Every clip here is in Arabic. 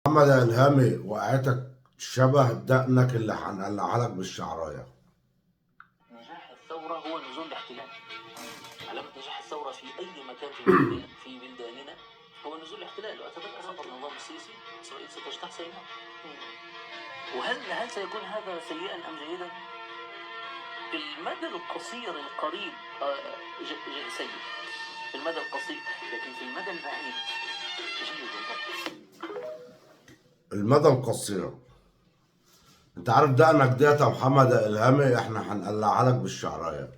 محمد إلهامي وقعتك شبه دقنك اللي هنقلعها لك بالشعراية. نجاح الثورة هو نزول الاحتلال. علامة نجاح الثورة في أي مكان في بلداننا هو نزول الاحتلال. وأتذكر سقط النظام السيسي، إسرائيل ستجتاح سيناء. وهل سيكون هذا سيئا أم جيدا؟ في المدى القصير القريب سيء في المدى القصير، لكن في المدى البعيد جيد. المدى القصير، انت عارف دقنك ديت يا محمد إلهامي احنا هنقلعها لك بالشعراية.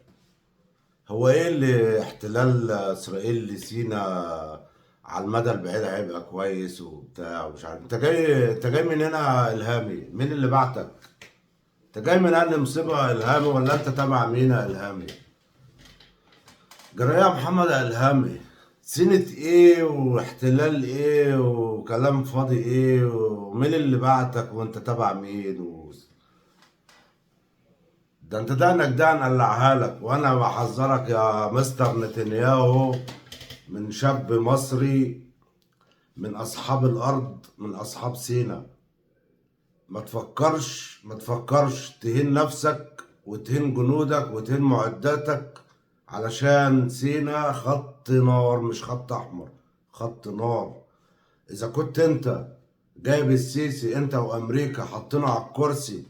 هو ايه اللي احتلال اسرائيل لسيناء على المدى البعيد هيبقى كويس وبتاع ومش عارف؟ انت جاي من هنا إلهامي، مين اللي بعتك؟ انت جاي من انهي مصيبة يا إلهامي، ولا انت تابع مين يا إلهامي؟ جرايه محمد إلهامي، سنة ايه واحتلال ايه وكلام فاضي ايه، ومين اللي بعتك وانت تبع مين ده انت دقنك ده هنقلعها لك. وانا بحذرك يا مستر نتنياهو من شاب مصري، من اصحاب الارض، من اصحاب سينا. ما تفكرش تهين نفسك وتهين جنودك وتهين معداتك، علشان سينا خط نار مش خط احمر، خط نار. اذا كنت انت جايب السيسي انت وامريكا حاطينه على الكرسي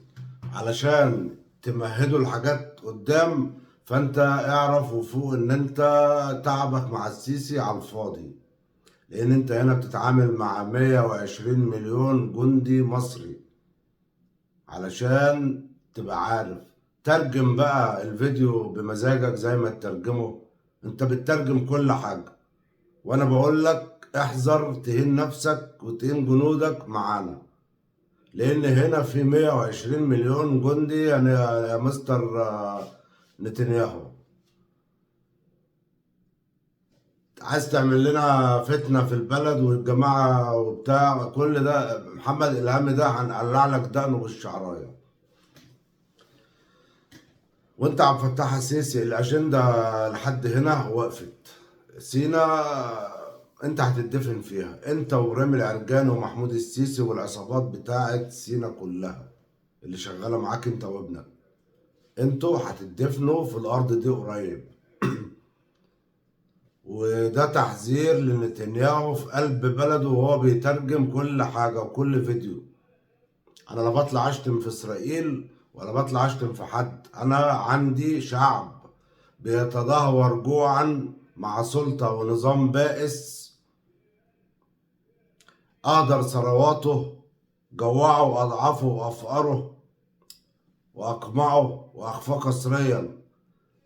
علشان تمهدوا الحاجات قدام، فانت اعرف وفوق ان انت تعبك مع السيسي على الفاضي. لان انت هنا بتتعامل مع 120 مليون جندي مصري. علشان تبقى عارف، ترجم بقى الفيديو بمزاجك زي ما تترجمه، انت بتترجم كل حاجة. وانا بقول لك احذر تهين نفسك وتهين جنودك معانا، لان هنا في 120 مليون جندي يعني يا مستر نتنياهو. عايز تعمل لنا فتنة في البلد والجماعة وبتاع كل ده، محمد إلهامي ده هنقلع لك دقنه بالشعراية. وانت عبد الفتاح السيسي الاجنده لحد هنا وقفت. سينا انت هتدفن فيها، انت ورامي العرجان ومحمود السيسي والعصابات بتاعت سينا كلها اللي شغاله معاك انت وابنك. انتوا هتدفنوا في الارض دي قريب. وده تحذير لنتنياهو في قلب بلده وهو بيترجم كل حاجه وكل فيديو. انا لا بطلع اشتم في اسرائيل ولا بطلع اشتم في حد، انا عندي شعب بيتدهور جوعا مع سلطة ونظام بائس أهدر ثرواته، جوعه أضعافه وأفقره وأقمعه وأخفاه قسريا.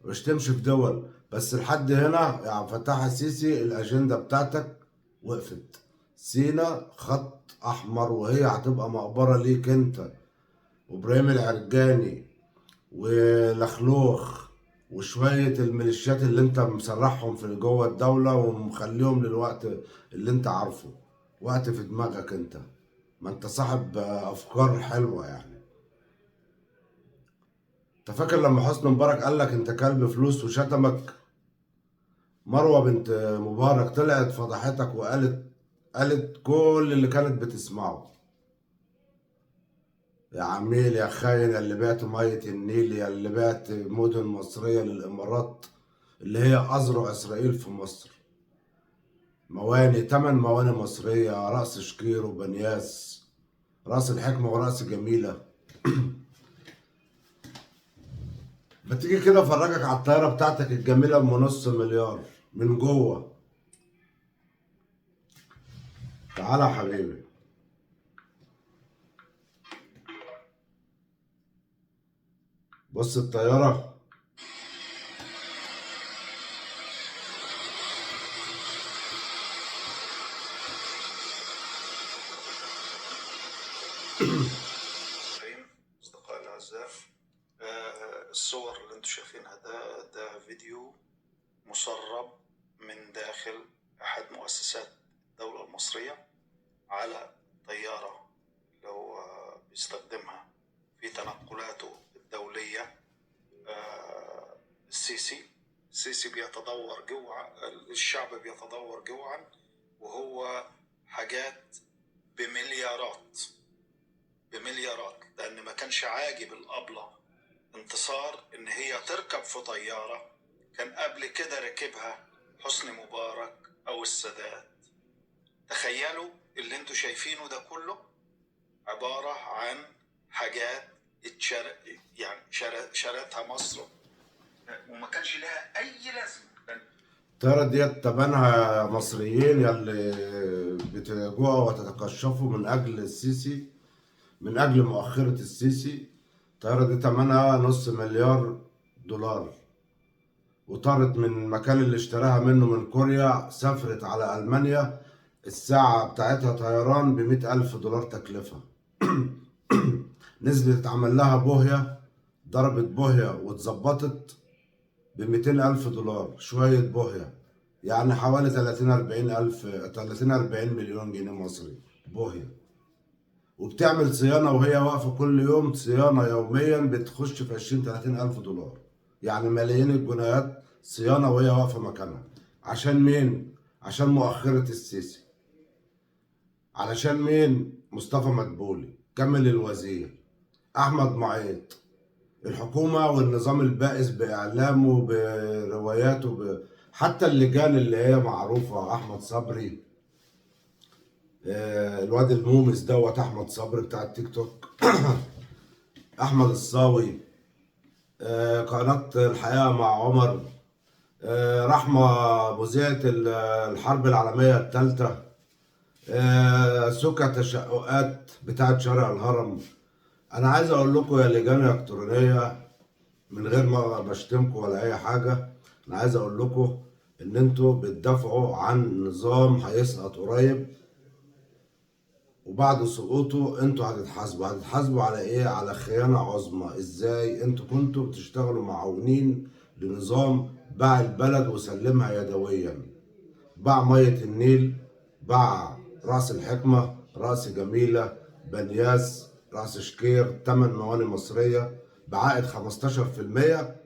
مش تمشي في دول بس لحد هنا يا عبد الفتاح السيسي الأجندة بتاعتك وقفت. سينا خط أحمر، وهي هتبقى مقبرة ليك أنت وإبراهيم العرجاني ولخلوخ وشوية الميليشيات اللي انت مسرحهم في جوه الدولة ومخليهم للوقت اللي انت عارفه، وقت في دماغك انت. ما انت صاحب افكار حلوة يعني. انت فاكر لما حسني مبارك قال لك انت كلب فلوس وشتمك؟ مروة بنت مبارك طلعت فضحتك وقالت كل اللي كانت بتسمعه. يا عميل يا خاين، يا اللي بعت مية النيل، يا اللي بعت مدن مصرية للإمارات اللي هي أذرع إسرائيل في مصر. مواني، 8 مواني مصرية، رأس شقير وبنياس، رأس الحكمة ورأس جميلة. ما تيجي كده افرجك على الطيارة بتاعتك الجميلة ام نص مليار من جوه. تعالى يا حبيبي، بص الطيارة. أصدقائي الأعزاء، الصور اللي انتم شايفينها ده فيديو مسرب من داخل أحد مؤسسات الدولة المصرية على طيارة اللي هو بيستخدمها في تنقلاته الدولية. السيسي بيتدور جوعا، الشعب بيتدور جوعا، وهو حاجات بمليارات، لأن ما كانش عاجب الأبلة انتصار إن هي تركب في طيارة كان قبل كده ركبها حسني مبارك أو السادات. تخيلوا اللي انتوا شايفينه ده كله عبارة عن حاجات شرتها مصر وما كانش لها أي لازمة. الطيارة ديت تمنها مصريين يلي بتجوعوا وتتقشفوا من أجل السيسي، من أجل مؤخرة السيسي. الطيارة دي تمنها $500,000,000، وطارت من المكان اللي اشتراها منه من كوريا، سافرت على ألمانيا. الساعة بتاعتها طيران $100,000 تكلفة. نزلت اتعمل لها بوهية، ضربت بوهية واتظبطت $200,000، شوية بوهية، يعني حوالي 30-40 مليون جنيه مصري بوهية. وبتعمل صيانة وهي واقفة كل يوم، صيانة يوميا بتخش في 20-30 ألف دولار، يعني ملايين الجنيهات صيانة وهي واقفة مكانها. عشان مين؟ عشان مؤخرة السيسي. علشان مين؟ مصطفى مدبولي، كامل الوزير، أحمد معيط، الحكومة والنظام البائس بإعلامه برواياته حتى اللجان اللي هي معروفة، أحمد صبري، الواد المومس دوت أحمد صبري بتاع التيك توك، أحمد الصاوي، قناة الحياة مع عمر، رحمة مذيعة الحرب العالمية الثالثة، سكة تشققات بتاعت شارع الهرم. أنا عايز أقول لكم يا لجان إلكترونية، من غير ما بشتمكم ولا أي حاجة، أنا عايز أقول لكم إن أنتوا بتدافعوا عن نظام هيسقط قريب، وبعد سقوطه أنتوا هتتحاسبوا على إيه؟ على خيانة عظمى. إزاي؟ أنتوا كنتوا بتشتغلوا معاونين لنظام باع البلد وسلمها يدويا، باع مية النيل، باع رأس الحكمة، رأس جميلة، بنياس، رأس شكير، 8 موانئ مصرية بعائد 15%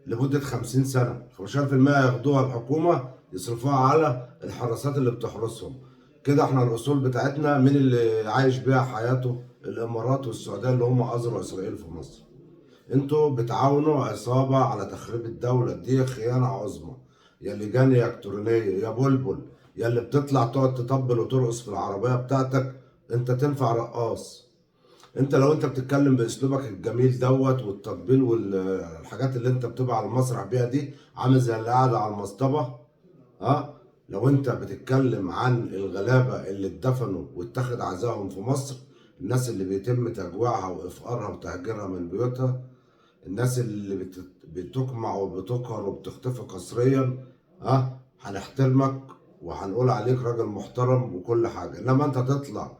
لمدة 50 سنة. 15% ياخدوها الحكومة يصرفوها على الحراسات اللي بتحرسهم. كده احنا الأصول بتاعتنا مين اللي عايش بيها حياته؟ الإمارات والسعودية اللي هم أزروا إسرائيل في مصر. انتوا بتعاونوا عصابة على تخريب الدولة، دي خيانة عظمى. يا لجان إلكترونية، يا بلبل، يا اللي بتطلع تقعد تطبل وترقص في العربية بتاعتك، انت تنفع رقاص. انت لو انت بتتكلم باسلوبك الجميل دوت والتطبيل والحاجات اللي انت بتبقى على المسرح بيها دي، عامل زي اللي قاعد على المصطبة. لو انت بتتكلم عن الغلابة اللي اتدفنوا واتخذ عزاهم في مصر، الناس اللي بيتم تجويعها وافقارها وتهجيرها من بيوتها، الناس اللي بتقمع وبتقهر وبتختفي قسريا، هنحترمك وهنقول عليك راجل محترم وكل حاجة. انما انت تطلع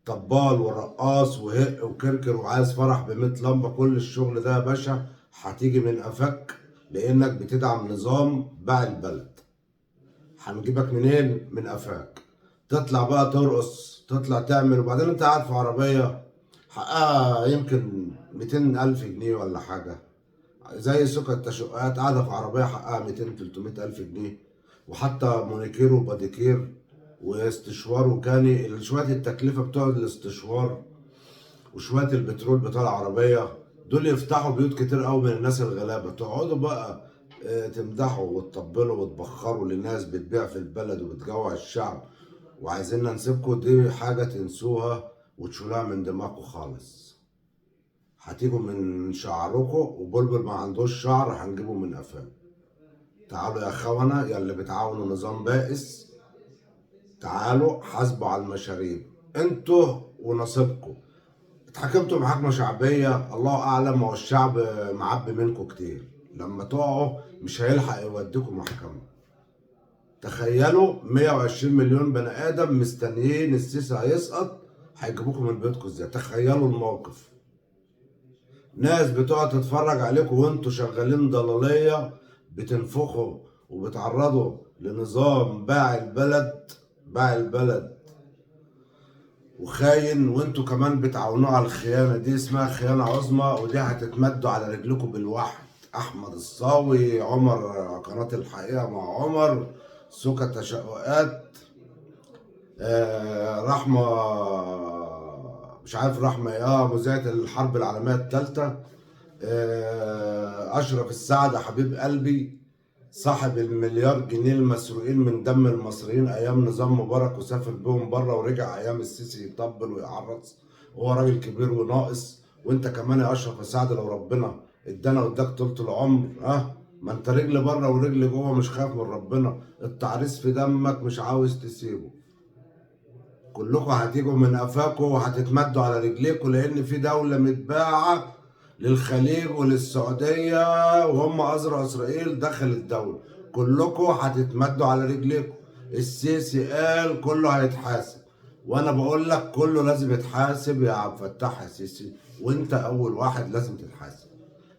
طبال ورقاص وهق وكركر وعايز فرح ب100 لمبة، كل الشغل ده يا باشا هتيجي من قفاك، لانك بتدعم نظام باع البلد. هنجيبك منين؟ من قفاك. تطلع بقى ترقص، تطلع تعمل، وبعدين انت قاعد في عربية حقها يمكن 200,000 جنيه ولا حاجة، زي سكة التشققات قاعدة في عربية حقها 200-300 ألف جنيه، وحتى مونيكير وباديكير واستشوار وكاني شوية التكلفة بتوع الاستشوار وشوية البترول بتاع العربية دول يفتحوا بيوت كتير قوي من الناس الغلابة. تقعدوا بقى تمدحوا وتطبلوا وتبخروا لناس بتبيع في البلد وبتجوع الشعب وعايزيننا نسيبكم، دي حاجة تنسوها وتشيلوها من دماغكم خالص. هتيجوا من شعركم، وبلبل ما عندوش شعر هنجيبه من قفاه. تعالوا يا خونة يا اللي بتعاونوا نظام بائس، تعالوا حاسبوا على المشاريب انتوا ونصيبكم. اتحكمتوا محاكمة شعبية، الله أعلم، هو الشعب معبي منكم كتير، لما تقعوا مش هيلحق يوديكم محكمة. تخيلوا 120 مليون بني آدم مستنيين السيسي هيسقط، هيجيبوكم من بيتكم ازاي؟ تخيلوا الموقف. ناس بتقعد تتفرج عليكم وانتوا شغالين ضلالية، بتنفخوا وبتعرضوا لنظام باع البلد وخاين، وانتوا كمان بتعاونوه على الخيانة دي. اسمها خيانة عظمى، ودي هتتمدوا على رجلكم بالوحد. أحمد الصاوي، عمر، قناة الحقيقة مع عمر، سكة تشققات، رحمة، مش عارف رحمة مذيعة الحرب العالمية الثالثة. أشرف السعد حبيب قلبي، صاحب المليار جنيه المسروقين من دم المصريين أيام نظام مبارك، وسافر بهم بره ورجع أيام السيسي يطبل ويعرس، وهو راجل كبير وناقص. وأنت كمان يا أشرف السعد لو ربنا ادانا واداك طولة العمر، ما أنت رجل بره ورجل جوه، مش خايف من ربنا. التعريس في دمك مش عاوز تسيبه. كلكم هتيجوا من قفاكم وهتتمدوا على رجليكم، لان في دولة متباعة للخليج وللسعودية، وهم أزرع اسرائيل داخل الدولة. كلكم هتتمدوا على رجليكم. السيسي قال كله هيتحاسب، وانا بقول لك كله لازم يتحاسب يا عبد الفتاح يا سيسي، وانت اول واحد لازم تتحاسب.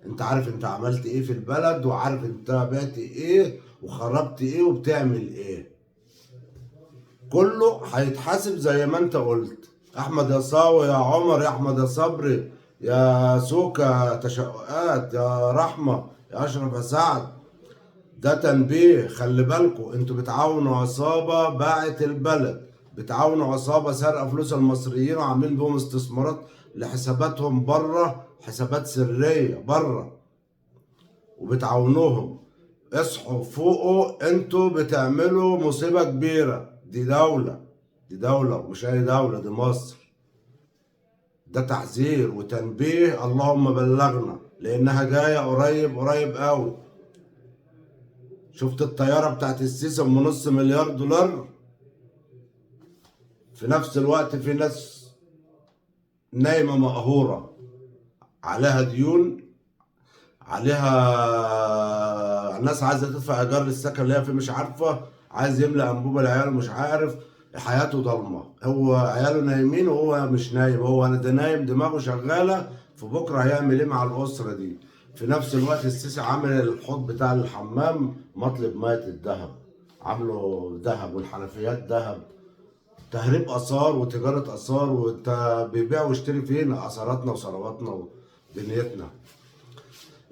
انت عارف انت عملت ايه في البلد، وعارف انت بعت ايه وخربت ايه وبتعمل ايه. كله هيتحاسب زي ما انت قلت. احمد يا صاوي، يا عمر، يا احمد يا صبري، يا سوكا تشققات، يا رحمة، يا اشرف يا سعد، ده تنبيه. خلي بالكوا انتوا بتعاونوا عصابة باعت البلد، بتعاونوا عصابة سارقة فلوس المصريين وعاملين بهم استثمارات لحساباتهم بره، حسابات سرية بره، وبتعاونوهم. اصحوا فوقوا، انتوا بتعملوا مصيبة كبيرة. دي دولة مش اي دولة، دي مصر. ده تحذير وتنبيه، اللهم بلغنا، لانها جاية قريب قوي. شفت الطيارة بتاعت السيسي ام نص مليار دولار؟ في نفس الوقت في ناس نايمة مقهورة، عليها ديون، عليها ناس عايزة تدفع ايجار للسكن اللي هي فيه، مش عارفة، عايز يملى انبوبة لعياله مش عارف، حياته ضلمة. هو عياله نايمين وهو مش نايم، هو انا ده نايم دماغه شغالة في بكرة هيعمل ايه مع الأسرة دي. في نفس الوقت السيسي عامل الحوض بتاع الحمام مطلب مية الذهب، عامله ذهب والحنفيات ذهب. تهريب آثار وتجارة آثار، وانت بيبيع ويشتري فين آثاراتنا وثرواتنا ودنيتنا.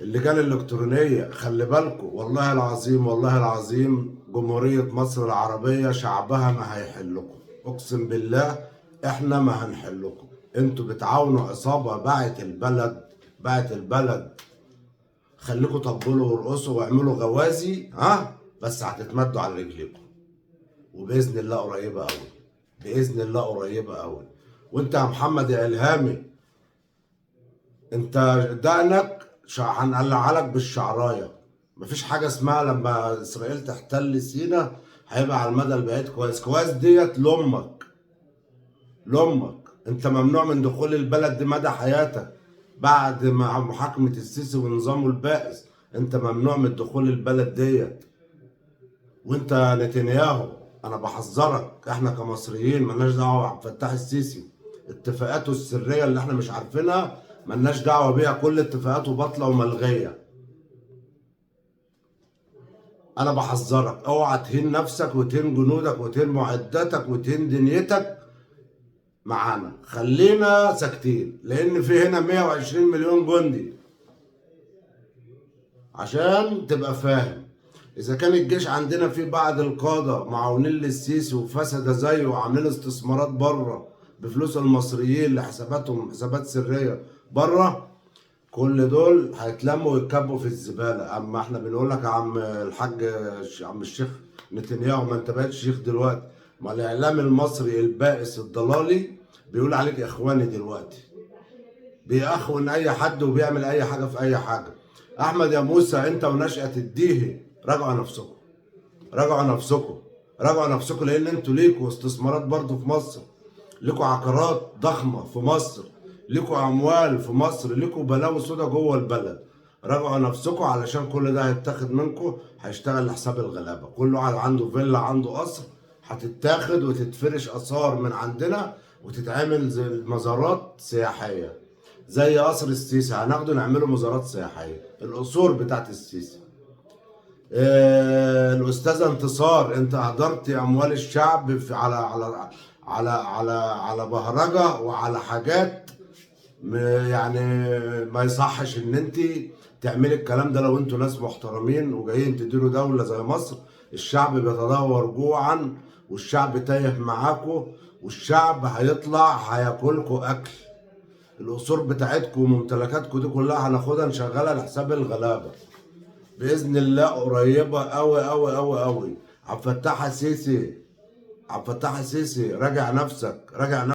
اللجان الإلكترونية خلي بالكم، والله العظيم والله العظيم جمهورية مصر العربية شعبها ما هيحلكم، أقسم بالله إحنا ما هنحلكم. أنتوا بتعاونوا عصابة باعت البلد. خليكم طبلوا وارقصوا واعملوا غوازي، بس هتتمدوا على رجليكم، وبإذن الله قريبة أوي، بإذن الله قريبة أوي. وأنت يا محمد يا إلهامي، أنت دقنك هنقلعلك بالشعرايه. مفيش حاجه اسمها لما اسرائيل تحتل سينا هيبقى على المدى البعيد كويس. كويس ديت لامك. انت ممنوع من دخول البلد دي مدى حياتك، بعد ما محاكمه السيسي ونظامه البائس انت ممنوع من دخول البلد ديت. وانت نتنياهو، انا بحذرك، احنا كمصريين ملناش دعوه بعبد الفتاح السيسي. اتفاقاته السريه اللي احنا مش عارفينها ملناش دعوه بيها، كل اتفاقاته باطله وملغيه. انا بحذرك، اوعى تهين نفسك وتهين جنودك وتهين معداتك وتهين دنيتك معانا. خلينا ساكتين، لان في هنا 120 مليون جندي، عشان تبقى فاهم. اذا كان الجيش عندنا في بعض القاده معاونين للسيسي وفسد زيه وعاملين استثمارات بره بفلوس المصريين لحساباتهم، حسابات سريه بره، كل دول هيتلموا ويتكبوا في الزباله. اما احنا بنقول لك يا عم الحاج، عم الشيخ نتنياهو، ما انت بقيت شيخ دلوقتي، ما الاعلام المصري البائس الضلالي بيقول عليك اخواني دلوقتي، بيأخون اي حد وبيعمل اي حاجه في اي حاجه. احمد يا موسى، انت ونشأة الديهي راجعوا نفسكم، راجعوا نفسكم، لان انتوا ليكوا استثمارات برضو في مصر، ليكوا عقارات ضخمه في مصر، ليكوا اموال في مصر، ليكوا بلاوي سودا جوه البلد. راجعوا نفسكم، علشان كل ده هيتاخد منكم، هيشتغل لحساب الغلابه. كل واحد عنده فيلا عنده قصر هتتاخد وتتفرش اثار من عندنا وتتعمل زي مزارات سياحيه، زي قصر السيسي هناخده نعمله مزارات سياحيه، القصور بتاعت السيسي. الاستاذه انتصار، انت هدرت اموال الشعب في على بهرجه وعلى حاجات يعني ما يصحش ان انت تعملي الكلام ده. لو انتوا ناس محترمين وجايين تديروا دوله زي مصر، الشعب بيتدهور جوعا والشعب تايه معاكوا، والشعب هيطلع هياكلكوا اكل. القصور بتاعتكم وممتلكاتكم دي كلها هناخدها نشغلها لحساب الغلابه باذن الله قريبه قوي قوي قوي قوي. عبد الفتاح السيسي، عبد الفتاح السيسي، راجع نفسك، راجع نفسك.